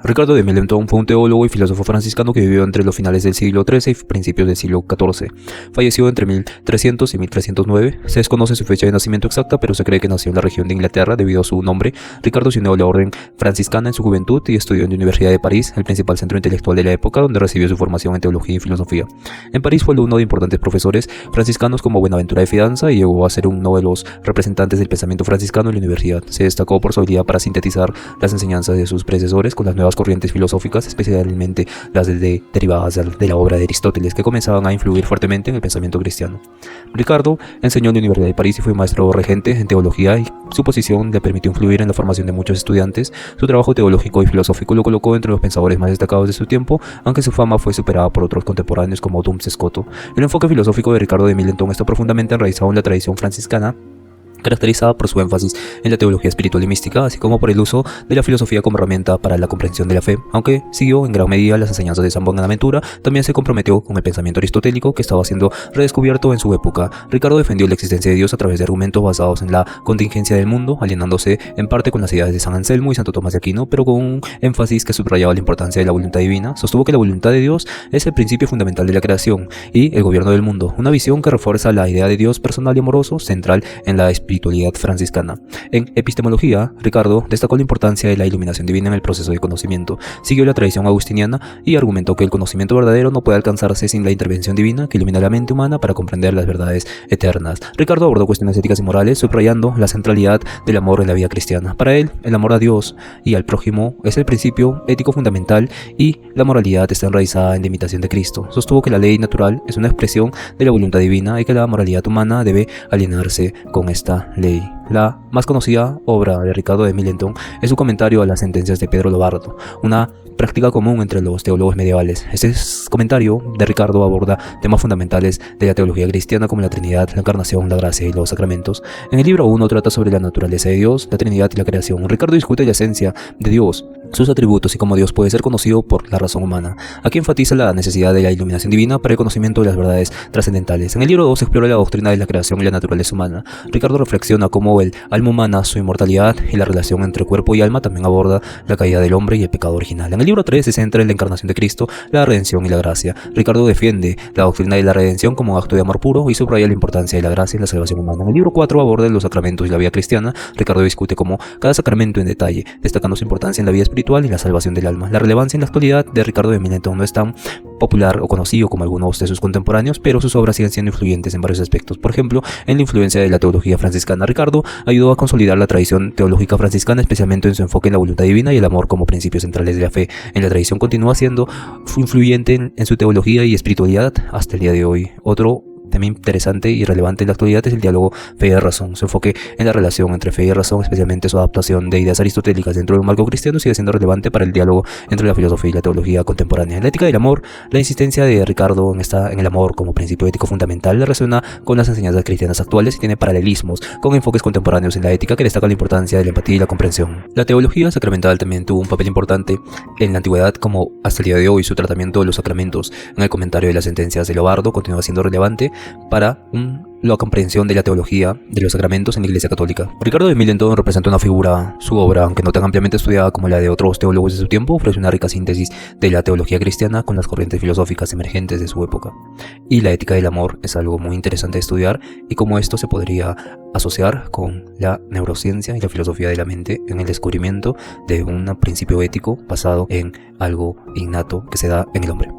Ricardo de Millington fue un teólogo y filósofo franciscano que vivió entre los finales del siglo XIII y principios del siglo XIV. Falleció entre 1300 y 1309. Se desconoce su fecha de nacimiento exacta, pero se cree que nació en la región de Inglaterra debido a su nombre. Ricardo se unió a la orden franciscana en su juventud y estudió en la Universidad de París, el principal centro intelectual de la época, donde recibió su formación en teología y filosofía. En París fue alumno de importantes profesores franciscanos como Buenaventura de Fidanza y llegó a ser uno de los representantes del pensamiento franciscano en la universidad. Se destacó por su habilidad para sintetizar las enseñanzas de sus predecesores con las nuevas corrientes filosóficas, especialmente las derivadas de la obra de Aristóteles, que comenzaban a influir fuertemente en el pensamiento cristiano. Ricardo enseñó en la Universidad de París y fue maestro regente en teología, y su posición le permitió influir en la formación de muchos estudiantes. Su trabajo teológico y filosófico lo colocó entre los pensadores más destacados de su tiempo, aunque su fama fue superada por otros contemporáneos como Duns Scoto. El enfoque filosófico de Ricardo de Millington está profundamente enraizado en la tradición franciscana, caracterizada por su énfasis en la teología espiritual y mística, así como por el uso de la filosofía como herramienta para la comprensión de la fe. Aunque siguió en gran medida las enseñanzas de San Buenaventura, también se comprometió con el pensamiento aristotélico, que estaba siendo redescubierto en su época. Ricardo defendió la existencia de Dios a través de argumentos basados en la contingencia del mundo, alienándose en parte con las ideas de San Anselmo y Santo Tomás de Aquino, pero con un énfasis que subrayaba la importancia de la voluntad divina. Sostuvo que la voluntad de Dios es el principio fundamental de la creación y el gobierno del mundo, una visión que refuerza la idea de Dios personal y amoroso, central en la espiritualidad franciscana. En epistemología, Ricardo destacó la importancia de la iluminación divina en el proceso de conocimiento. Siguió la tradición agustiniana y argumentó que el conocimiento verdadero no puede alcanzarse sin la intervención divina que ilumina la mente humana para comprender las verdades eternas. Ricardo abordó cuestiones éticas y morales, subrayando la centralidad del amor en la vida cristiana. Para él, el amor a Dios y al prójimo es el principio ético fundamental y la moralidad está enraizada en la imitación de Cristo. Sostuvo que la ley natural es una expresión de la voluntad divina y que la moralidad humana debe alinearse con esta ley. La más conocida obra de Ricardo de Millington es su comentario a las sentencias de Pedro Lobardo, una práctica común entre los teólogos medievales. Este comentario de Ricardo aborda temas fundamentales de la teología cristiana como la Trinidad, la Encarnación, la Gracia y los sacramentos. En el libro 1 trata sobre la naturaleza de Dios, la Trinidad y la creación. Ricardo discute la esencia de Dios, sus atributos y cómo Dios puede ser conocido por la razón humana. Aquí enfatiza la necesidad de la iluminación divina para el conocimiento de las verdades trascendentales. En el libro 2 explora la doctrina de la creación y la naturaleza humana. Ricardo reflexiona cómo el alma humana, su inmortalidad y la relación entre cuerpo y alma. También aborda la caída del hombre y el pecado original. En el libro 3 se centra en la encarnación de Cristo, la redención y la gracia. Ricardo defiende la doctrina de la redención como un acto de amor puro y subraya la importancia de la gracia en la salvación humana. En el libro 4 aborda los sacramentos y la vida cristiana. Ricardo discute cómo cada sacramento en detalle, destacando su importancia en la vida espiritual y la salvación del alma. La relevancia en la actualidad de Ricardo de Millington no es tan popular o conocido como algunos de sus contemporáneos, pero sus obras siguen siendo influyentes en varios aspectos. Por ejemplo, en la influencia de la teología franciscana. Ricardo ayudó a consolidar la tradición teológica franciscana, especialmente en su enfoque en la voluntad divina y el amor como principios centrales de la fe. En la tradición continúa siendo influyente en su teología y espiritualidad hasta el día de hoy. Otro tema interesante y relevante en la actualidad es el diálogo fe y razón. Su enfoque en la relación entre fe y razón, especialmente su adaptación de ideas aristotélicas dentro de un marco cristiano, sigue siendo relevante para el diálogo entre la filosofía y la teología contemporánea. En la ética del amor, la insistencia de Ricardo en el amor como principio ético fundamental resuena con las enseñanzas cristianas actuales y tiene paralelismos con enfoques contemporáneos en la ética que destacan la importancia de la empatía y la comprensión. La teología sacramental también tuvo un papel importante en la antigüedad, como hasta el día de hoy. Su tratamiento de los sacramentos en el comentario de las sentencias de Lobardo continúa siendo relevante para la comprensión de la teología de los sacramentos en la Iglesia Católica. Ricardo de Millington representa una figura. Su obra, aunque no tan ampliamente estudiada como la de otros teólogos de su tiempo, ofrece una rica síntesis de la teología cristiana con las corrientes filosóficas emergentes de su época. Y la ética del amor es algo muy interesante de estudiar y cómo esto se podría asociar con la neurociencia y la filosofía de la mente en el descubrimiento de un principio ético basado en algo innato que se da en el hombre.